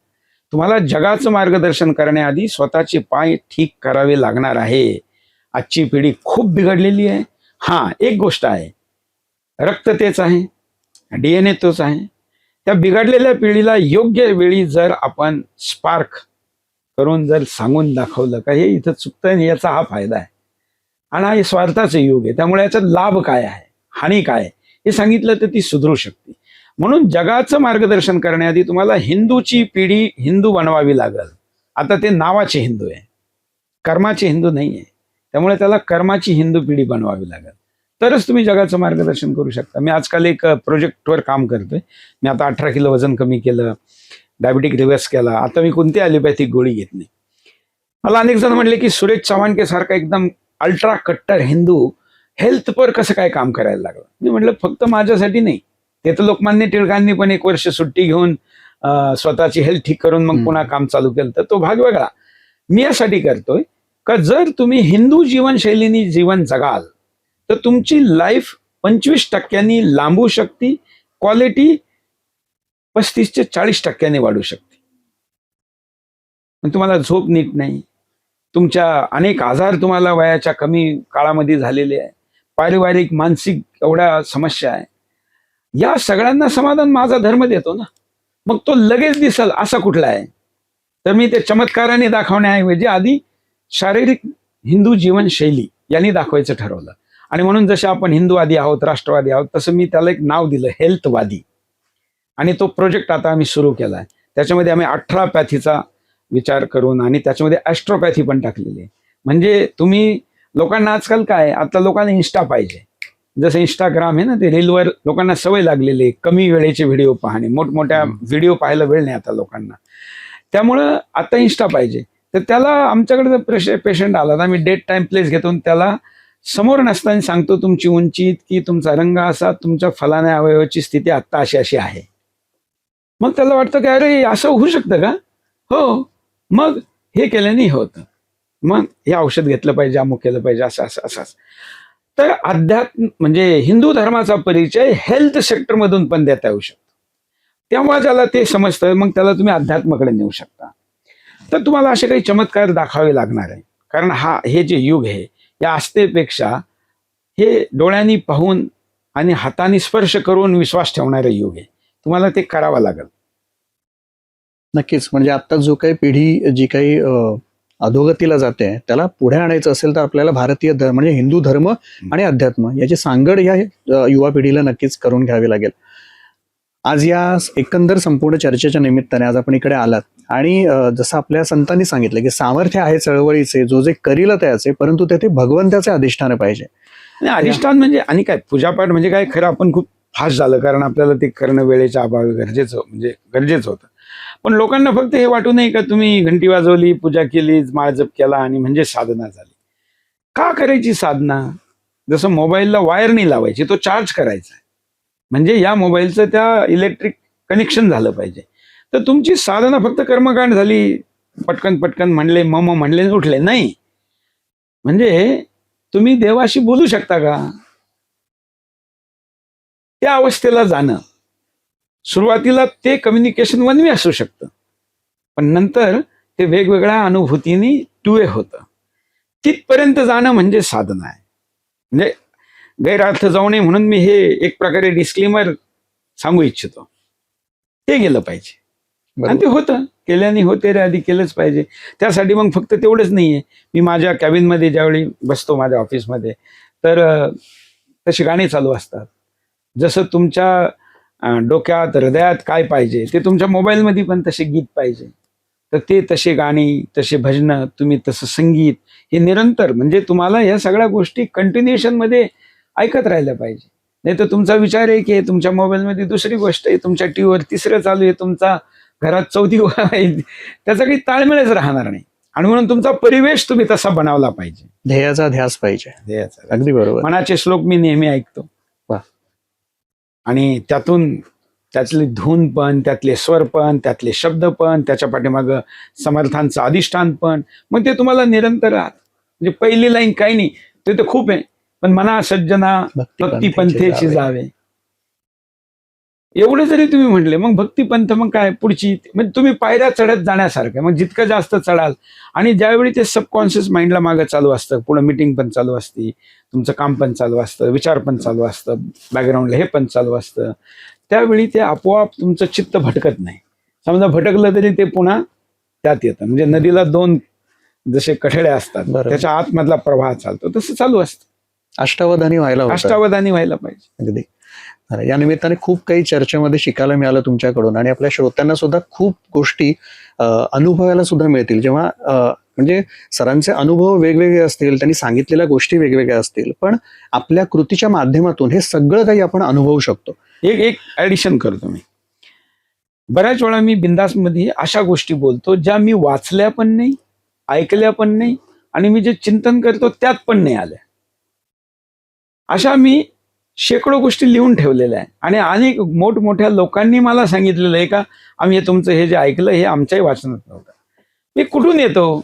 तुम्हाला जगाचं मार्गदर्शन करण्याआधी स्वतःचे पाय ठीक करावे लागणार आहे. आजची पिढी खूप बिघडलेली आहे. एक गोष्ट आहे, रक्त तेच आहे, DNA तोच आहे. त्या बिघडलेल्या पिढीला योग्य वेळी जर आपण स्पार्क करून जर सांगून दाखवलं का हे इथं चुकतंय, याचा हा फायदा आहे आणि हा स्वार्थाचं युग आहे, त्यामुळे याचा लाभ काय आहे, हानी काय आहे हे सांगितलं तर ती सुधरू शकते. म्हणून जगाचं मार्गदर्शन करण्याआधी तुम्हाला हिंदूची पिढी हिंदू बनवावी लागल. आता ते नावाचे हिंदू आहे, कर्माचे हिंदू नाही आहे. त्यामुळे त्याला कर्माची हिंदू पिढी बनवावी लागेल, तरच तुम्ही जगाचं मार्गदर्शन करू शकता. मी आजकाल एक प्रोजेक्टवर काम करतोय. मी आता 18 किलो वजन कमी केलं, डायबिटिक रिव्हर्स केला. आता मी कोणती ॲलोपॅथिक गोळी घेत नाही. मला अनेक जण म्हणले की सुरेश चव्हाणके सारखा एकदम अल्ट्रा कट्टर हिंदू हेल्थवर कसं काय काम करायला लागला. मी म्हटलं फक्त माझ्यासाठी नाही, ते तर लोकमान्य टिळकांनी पण 1 वर्ष सुट्टी घेऊन स्वतःची हेल्थ ठीक करून मग पुन्हा काम चालू केलं, तर तो भाग वेगळा. मी यासाठी करतोय का जर तुम्ही हिंदू जीवनशैलीने जीवन जगाल तर तुमची लाईफ 25% लांबू शकते, क्वालिटी 35 ते 40% वाढू शकते. पण तुम्हाला झोप नीट नाही, तुमच्या अनेक आजार तुम्हाला वयाच्या कमी काळामध्ये झालेले आहे, पारिवारिक मानसिक एवढ्या समस्या आहे. या सगळ्यांना समाधान माझा धर्म देतो ना. मग तो लगेच दिसल असा कुठला आहे? तर मी ते चमत्काराने दाखवण्याऐवजी आधी शारीरिक हिंदू जीवनशैली यांनी दाखवायचं ठरवलं. आणि म्हणून जसे आपण हिंदूवादी आहोत, राष्ट्रवादी आहोत, तसं मी त्याला एक नाव दिलं, हेल्थवादी. आणि तो प्रोजेक्ट आता आम्ही सुरू केला आहे. त्याच्यामध्ये आम्ही 18 पॅथीचा विचार करून आणि त्याच्यामध्ये ॲस्ट्रोपॅथी पण टाकलेली आहे. म्हणजे तुम्ही लोकांना आजकाल काय, आता लोकांना इन्स्टा पाहिजे. जसं इंस्टाग्राम आहे ना, ते रीलवर लोकांना सवय लागलेली आहे, कमी वेळेचे व्हिडिओ पाहणे, मोठमोठ्या व्हिडिओ पाहायला वेळ नाही आता लोकांना. त्यामुळं आता इन्स्टा पाहिजे. तर त्याला आमच्याकडे जर पेशंट आला तर आम्ही डेट टाइम प्लेस घेतो, त्याला समोर नसताना सांगतो तुमची उंची इतकी, तुमचा रंग असा, तुमच्या फलाण्या अवयवाची स्थिती आत्ता अशी अशी आहे. मग त्याला वाटतं की अरे असं होऊ शकतं का? हो. मग हे केल्याने होतं. मग हे औषध घेतलं पाहिजे, अमुक केलं पाहिजे, असं असं असं. तर अध्यात्म म्हणजे हिंदू धर्माचा परिचय हेल्थ सेक्टरमधून पण देता येऊ शकतो. तेव्हा ज्याला ते समजतं मग त्याला तुम्ही अध्यात्माकडे नेऊ शकता. तर तुम्हाला असे काही चमत्कार दाखवावे लागणार आहे. कारण हे जे युग आहे, या आस्थेपेक्षा हे डोळ्यांनी पाहून आणि हाताने स्पर्श करून विश्वास ठेवणारे युग आहे. तुम्हाला ते करावं लागेल. नक्कीच. म्हणजे आता जो काही पिढी जी काही अधोगतीला जाते त्याला पुढे आणायचं असेल तर आपल्याला भारतीय धर्म म्हणजे हिंदू धर्म आणि अध्यात्म याची सांगड या युवा पिढीला नक्कीच करून घ्यावी लागेल. आज या एकंदर संपूर्ण चर्चेच्या निमित्ताने आज आपण इकडे आलात आणि जसं आपल्या संतांनी सांगितलं की सामर्थ्य आहे चळवळीचे, जो जे करील त्याचे, परंतु तेथे भगवंताचे अधिष्ठान पाहिजे. आणि अधिष्ठान म्हणजे आणि काय, पूजापाठ म्हणजे काय, खरं आपण खूप फास्ट झालं कारण आपल्याला ते करणं वेळेच्या अभावी गरजेचं होतं. पण लोकांना फक्त हे वाटू नये का तुम्ही घंटी वाजवली, पूजा केली, माळ जप केला आणि म्हणजे साधना झाली. का करायची साधना? जसं मोबाईलला वायर नाही लावायची, तो चार्ज करायचा. म्हणजे या मोबाईलचं त्या इलेक्ट्रिक कनेक्शन झालं पाहिजे. तर तुमची साधना फक्त कर्मकांड झाली, पटकन पटकन म्हणले, मम म्हणले, उठले नाही. म्हणजे तुम्ही देवाशी बोलू शकता का? त्या अवस्थेला जाणं. सुरुवातीला ते कम्युनिकेशन वन वे असू शकतं, पण नंतर ते वेगवेगळ्या अनुभूतीने टू वे होतं. तिथपर्यंत जाणं म्हणजे साधना आहे. म्हणजे गैरअर्थ जाऊ नये म्हणून मी हे एक प्रकारे डिस्क्लेमर सांगू इच्छितो. ते गेलं पाहिजे आणि ते होतं, केल्याने होते रे, आधी केलंच पाहिजे. त्यासाठी मग फक्त तेवढंच नाहीये. मी माझ्या कॅबिनमध्ये ज्यावेळी बसतो माझ्या ऑफिसमध्ये, तर तशी गाणी चालू असतात. जसं तुमच्या डोक्यात हृदयात काय पाहिजे ते तुमच्या मोबाईलमध्ये पण तसे गीत पाहिजे. तर ते तसे गाणी, तसे भजनं, तुम्ही तसं संगीत हे निरंतर, म्हणजे तुम्हाला या सगळ्या गोष्टी कंटिन्युएशनमध्ये ऐकत राहिल्या पाहिजे. नाही तर तुमचा विचार आहे की तुमच्या मोबाईलमध्ये दुसरी गोष्ट आहे, तुमच्या टीव्हीवर तिसरं चालू आहे, तुमचा घरात चौथी आहे, त्याचा काही ताळमेळच राहणार नाही. आणि म्हणून तुमचा परिवेश तुम्ही तसा बनवला पाहिजे. ध्येयाचा ध्यास पाहिजे. ध्येयाचा. अगदी बरोबर. मनाचे श्लोक मी नेहमी ऐकतो. आणि त्यातून त्यातली धून पण, त्यातले स्वर पण, त्यातले शब्द पण, त्याच्या पाठीमागं समर्थांचं अधिष्ठान पण, मग ते तुम्हाला निरंतर राहत. म्हणजे पहिली लाईन काही नाही, ते तर खूप आहे, पण मना सज्जना भक्ती पंथेची जावे, एवढे जरी तुम्ही म्हटले, मग भक्तिपंथ मग काय पुढची, म्हणजे तुम्ही पायऱ्या चढत जाण्यासारखं. मग जितकं जास्त चढाल आणि ज्यावेळी ते सबकॉन्शियस माइंडला मागं चालू असतं, पुढे मीटिंग पण चालू असते, तुमचं काम पण चालू असतं, विचार पण चालू असतं, बॅकग्राऊंडला हे पण चालू असतं, त्यावेळी ते आपोआप तुमचं चित्त भटकत नाही. समजा भटकलं तरी ते पुन्हा त्यात येतं. म्हणजे नदीला दोन जसे कठडे असतात, त्याच्या आतमधला प्रवाह चालतो, तसं चालू असतं. अष्टावधानी व्हायला पाहिजे. अगदी. या निमित्ताने खूप काही चर्चेमध्ये शिकायला मिळालं तुमच्याकडून आणि आपल्या श्रोत्यांना सुद्धा खूप गोष्टी अनुभवायला सुद्धा मिळतील. जेव्हा म्हणजे सरांचे अनुभव वेगवेगळे असतील, त्यांनी सांगितलेल्या गोष्टी वेगवेगळ्या असतील, पण आपल्या कृतीच्या माध्यमातून हे सगळं काही आपण अनुभवू शकतो. एक ऍडिशन करतो मी. बऱ्याच वेळा मी बिंदासमध्ये अशा गोष्टी बोलतो ज्या मी वाचल्या पण नाही, ऐकल्या पण नाही आणि मी जे चिंतन करतो त्यात पण नाही आल्या. अशा मी शेकडो गोष्टी लिहून ठेवलेल्या आहे आणि अनेक मोठमोठ्या लोकांनी मला सांगितलेलं आहे का आम्ही हे तुमचं हे जे ऐकलं हे आमच्याही वाचनात नव्हतं. मी कुठून येतो?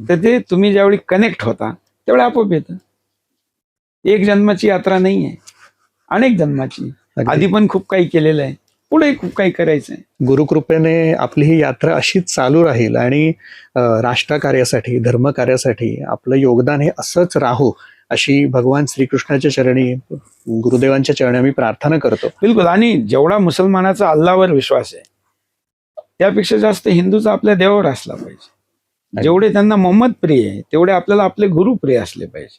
तर ते तुम्ही ज्यावेळी कनेक्ट होता तेवढं आपोआप येतं. एक जन्माची यात्रा नाही आहे, अनेक जन्माची. आधी पण खूप काही केलेलं आहे, पुढे खूप काही करायचं आहे. गुरुकृपेने आपली ही यात्रा अशीच चालू राहील आणि राष्ट्रकार्यासाठी, धर्मकार्यासाठी आपलं योगदान हे असंच राहो अशी भगवान श्रीकृष्णाच्या चरणी, गुरुदेवांच्या चरणी आम्ही प्रार्थना करतो. बिलकुल. आणि जेवढा मुसलमानाचा अल्लावर विश्वास आहे त्यापेक्षा जास्त हिंदूचा आपल्या देवावर असला पाहिजे. जेवढे त्यांना मोहम्मद प्रिय आहे तेवढे आपल्याला आपले गुरु प्रिय असले पाहिजे.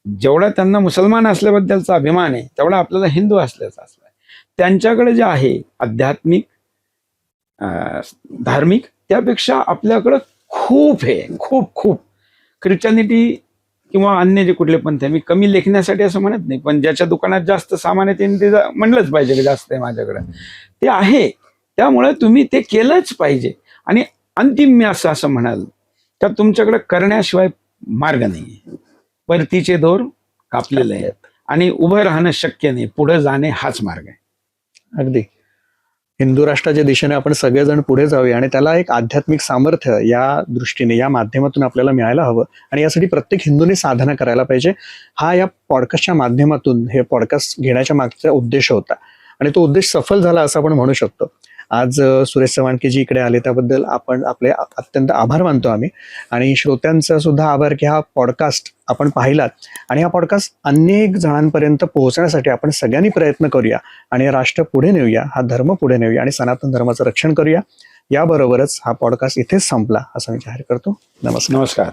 जेवढा त्यांना मुसलमान असल्याबद्दलचा अभिमान आहे तेवढा आपल्याला हिंदू असल्याचा असला आहे. त्यांच्याकडे जे आहे आध्यात्मिक धार्मिक त्यापेक्षा आपल्याकडं खूप आहे, खूप खूप. ख्रिश्चनिटी किंवा अन्य जे कुठले पंथ आहे, मी कमी लेखण्यासाठी असं म्हणत नाही, पण ज्याच्या दुकानात जास्त सामान आहे त्यांनी ते म्हणलंच पाहिजे की जास्त आहे माझ्याकडं, ते आहे. त्यामुळे तुम्ही ते केलंच पाहिजे. आणि अंतिम मी असं म्हणाल तर तुमच्याकडे करण्याशिवाय मार्ग नाही. परतीचे दोर कापलेले आहेत आणि उभं राहणं शक्य नाही, पुढे जाणे हाच मार्ग आहे. अगदी हिंदू राष्ट्राच्या दिशेने आपण सगळेजण पुढे जाऊया आणि त्याला एक आध्यात्मिक सामर्थ्य या दृष्टीने या माध्यमातून आपल्याला मिळायला हवं आणि यासाठी प्रत्येक हिंदूने साधना करायला पाहिजे. हा या पॉडकास्टच्या माध्यमातून हे पॉडकास्ट घेण्याच्या मागचा उद्देश होता आणि तो उद्देश सफल झाला असं आपण म्हणू शकतो. आज सुरेश चव्हाणकेजी इकडे आले त्याबद्दल आपण आपले अत्यंत आभार मानतो आम्ही. आणि श्रोत्यांचा सुद्धा आभार की हा पॉडकास्ट आपण पाहिलात आणि हा पॉडकास्ट अनेक जणांपर्यंत पोहोचण्यासाठी आपण सगळ्यांनी प्रयत्न करूया आणि राष्ट्र पुढे नेऊया, हा धर्म पुढे नेऊया आणि सनातन धर्माचं रक्षण करूया. याबरोबरच हा पॉडकास्ट इथेच संपला असं मी जाहीर करतो. नमस्कार. नमस्कार.